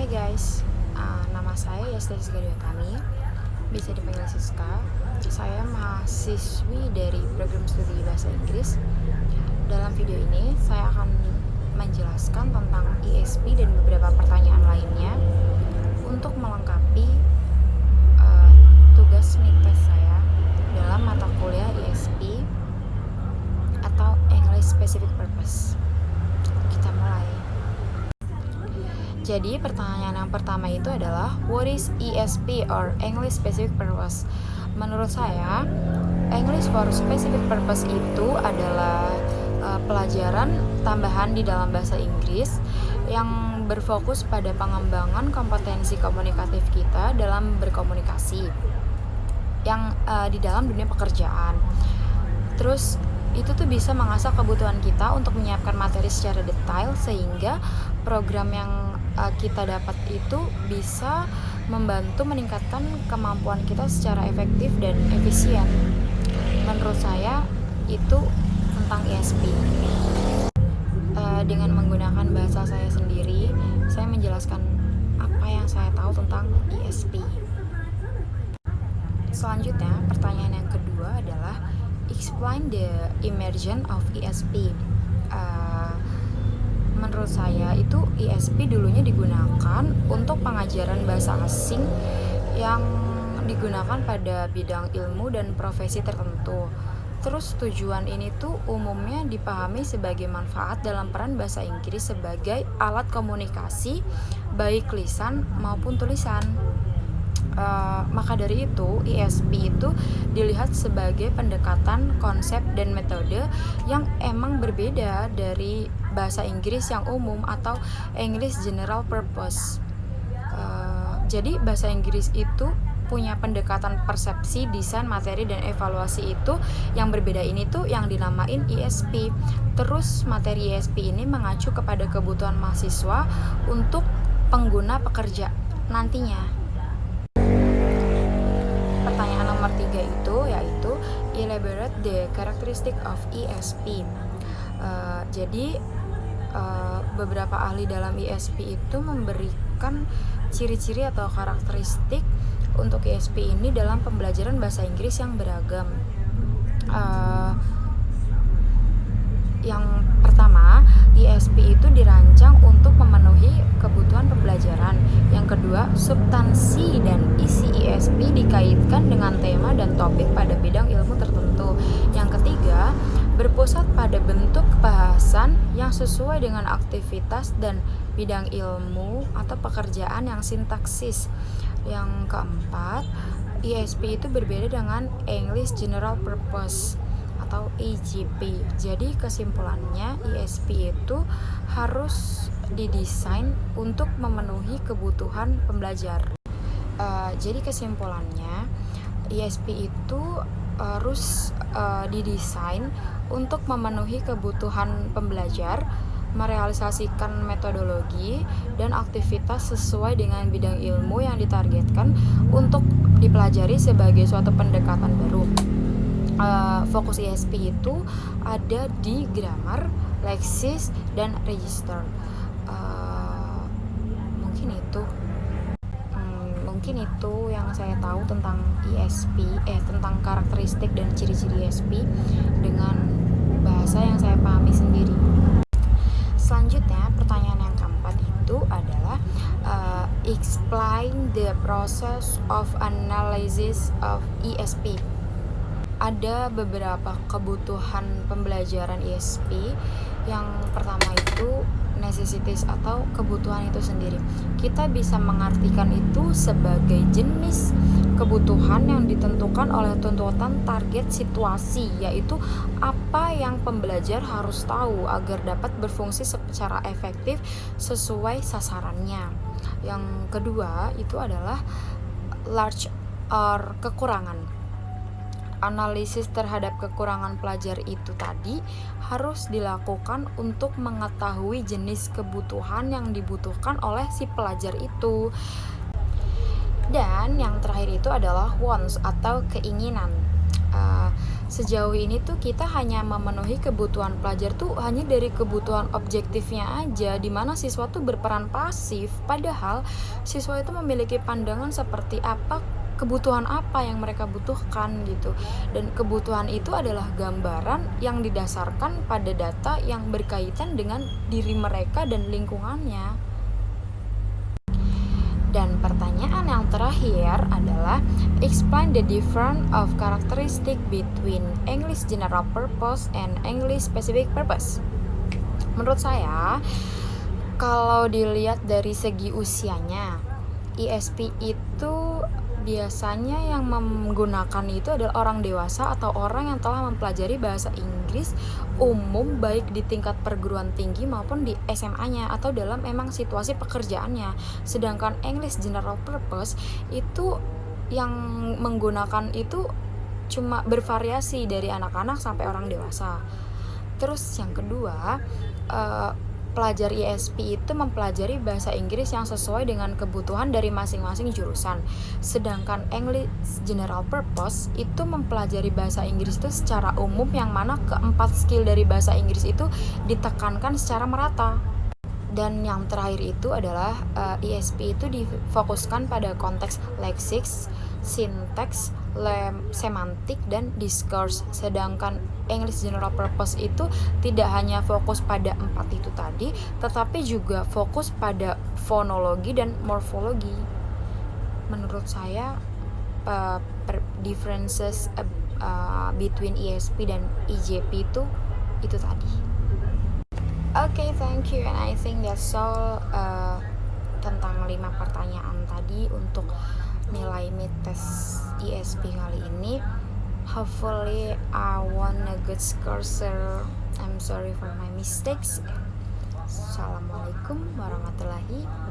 Guys, nama saya Yasda Gadewatami, bisa dipanggil Siska. Saya mahasiswi dari program studi bahasa Inggris. Dalam video ini, saya akan menjelaskan tentang ESP dan beberapa pertanyaan lainnya untuk melengkapi tugas mid test saya dalam mata kuliah ESP atau English Specific Purpose. Kita mulai. Jadi pertanyaan yang pertama itu adalah what is ESP or English Specific Purpose? Menurut saya, English for Specific Purpose itu adalah pelajaran tambahan di dalam bahasa Inggris yang berfokus pada pengembangan kompetensi komunikatif kita dalam berkomunikasi yang di dalam dunia pekerjaan. Terus itu tuh bisa mengasah kebutuhan kita untuk menyiapkan materi secara detail sehingga program yang kita dapat itu bisa membantu meningkatkan kemampuan kita secara efektif dan efisien. Menurut saya itu tentang ESP. Dengan menggunakan bahasa saya sendiri, saya menjelaskan apa yang saya tahu tentang ESP. Selanjutnya, pertanyaan yang kedua adalah explain the emergence of ESP. Menurut saya itu ESP dulunya digunakan untuk pengajaran bahasa asing yang digunakan pada bidang ilmu dan profesi tertentu. Terus tujuan ini tuh umumnya dipahami sebagai manfaat dalam peran bahasa Inggris sebagai alat komunikasi baik lisan maupun tulisan. Maka dari itu ESP itu dilihat sebagai pendekatan konsep dan metode yang emang berbeda dari bahasa Inggris yang umum atau English General Purpose. Jadi bahasa Inggris itu punya pendekatan persepsi, desain, materi, dan evaluasi itu yang berbeda ini tuh yang dinamain ESP. Terus materi ESP ini mengacu kepada kebutuhan mahasiswa untuk pengguna pekerja nantinya. Pertanyaan nomor 3 itu yaitu elaborate the characteristic of ESP. Jadi beberapa ahli dalam ESP itu memberikan ciri-ciri atau karakteristik untuk ESP ini dalam pembelajaran bahasa Inggris yang beragam. Yang pertama, ESP itu dirancang untuk memenuhi kebutuhan pembelajaran. Yang kedua, substansi dan isi ESP dikaitkan dengan tema dan topik pada bidang ilmu tertentu. Yang ketiga, berpusat pada bentuk bahasan yang sesuai dengan aktivitas dan bidang ilmu atau pekerjaan yang sintaksis. Yang keempat, ESP itu berbeda dengan English General Purpose atau EGP. Jadi kesimpulannya ESP itu harus didesain untuk memenuhi kebutuhan pembelajar. Jadi kesimpulannya ESP itu harus didesain untuk memenuhi kebutuhan pembelajar, merealisasikan metodologi dan aktivitas sesuai dengan bidang ilmu yang ditargetkan untuk dipelajari sebagai suatu pendekatan baru. Fokus ESP itu ada di grammar, leksis, dan register. Mungkin itu yang saya tahu tentang ESP, tentang karakteristik dan ciri-ciri ESP dengan bahasa yang saya pahami sendiri. Selanjutnya, pertanyaan yang keempat itu adalah explain the process of analysis of ESP. Ada beberapa kebutuhan pembelajaran ESP. Yang pertama itu necessities atau kebutuhan itu sendiri. Kita bisa mengartikan itu sebagai jenis kebutuhan yang ditentukan oleh tuntutan target situasi, yaitu apa yang pembelajar harus tahu agar dapat berfungsi secara efektif sesuai sasarannya. Yang kedua itu adalah large or kekurangan. Analisis terhadap kekurangan pelajar itu tadi harus dilakukan untuk mengetahui jenis kebutuhan yang dibutuhkan oleh si pelajar itu. Dan yang terakhir itu adalah wants atau keinginan. sejauh ini tuh kita hanya memenuhi kebutuhan pelajar tuh hanya dari kebutuhan objektifnya aja, di mana siswa tuh berperan pasif, padahal siswa itu memiliki pandangan seperti apa, kebutuhan apa yang mereka butuhkan gitu. Dan kebutuhan itu adalah gambaran yang didasarkan pada data yang berkaitan dengan diri mereka dan lingkungannya. Dan pertanyaan yang terakhir adalah explain the difference of characteristic between English general purpose and English specific purpose. Menurut saya, kalau dilihat dari segi usianya, ISP itu biasanya yang menggunakan itu adalah orang dewasa atau orang yang telah mempelajari bahasa Inggris umum baik di tingkat perguruan tinggi maupun di SMA-nya atau dalam memang situasi pekerjaannya. Sedangkan English general purpose itu yang menggunakan itu cuma bervariasi dari anak-anak sampai orang dewasa. Terus yang kedua, pelajar ISP itu mempelajari bahasa Inggris yang sesuai dengan kebutuhan dari masing-masing jurusan. Sedangkan English General Purpose itu mempelajari bahasa Inggris itu secara umum, yang mana keempat skill dari bahasa Inggris itu ditekankan secara merata. Dan yang terakhir itu adalah ISP itu difokuskan pada konteks lexiks, sinteks, semantik, dan discourse. Sedangkan English General Purpose itu tidak hanya fokus pada 4 itu tadi, tetapi juga fokus pada fonologi dan morfologi. Menurut saya differences between ISP dan IJP itu tadi. Okay, thank you, and I think that's all tentang 5 pertanyaan tadi untuk nilai mid test ISP kali ini. Hopefully I won a good score, sir. I'm sorry for my mistakes. Assalamualaikum warahmatullahi wabarakatuh.